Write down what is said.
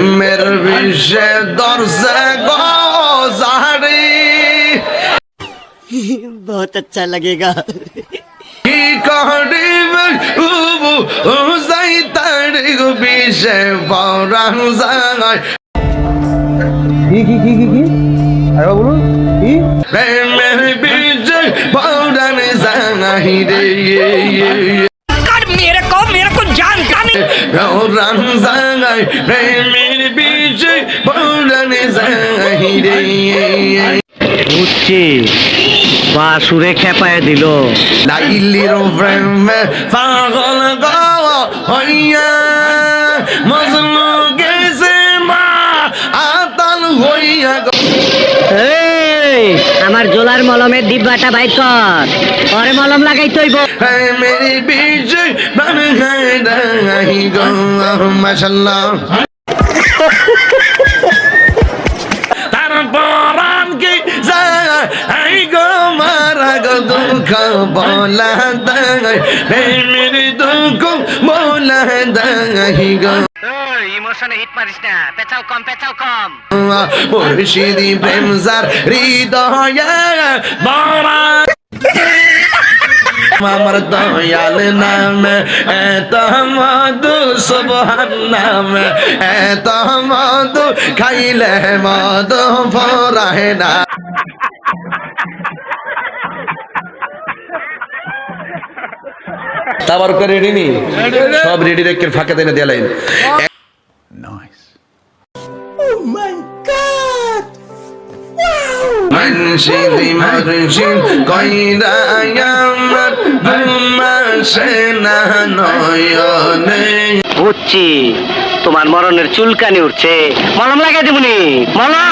প্রেমের বিষে দর্শে গোজারি बहुत अच्छा लगेगा কি করিবে উবু যাই তারি বিষে পরাণ যায় কি আরে বলুন কি প্রেমের বিষে পরাণ যায় রে मेरे को जानता नहीं পরাণ যায় প্রেমের বিষে পরাণ যায় রে বুঝছি বা সুরে খেপায় দিল লাইলির প্রেমে পাগল গো হইয়া মজনু গেছে মা আতাল হইয়া গো এই আমার জোলার মলমের ডিব্বাটা বাইর কর পরে মলম লাগাই তৈব মেরি বিজয় বান হাই গো মাশাআল্লাহ তারপর কি যাই গো মারা গো দুঃখ বলা দাই মেরি দুঃখ বলা দাই গো ইমোশনে হিট মারিস না পেছাও কম মুর্শিদি প্রেম যার হৃদয়ে বড়া আমার দয়াল নামে এত মধু সুবহান নামে এত মধু খাইলে মধু ফরাহে না তাবার করে রেডি নি সব রেডি রেখে ফাঁকে দেনে দিলেন মনশিদি মরশিদ কইরা আমার ঘুমাসে না নয়নে বুঝছি তোমার মরণের চুলকানি উঠছে মলম লাগাই দিবনি মলম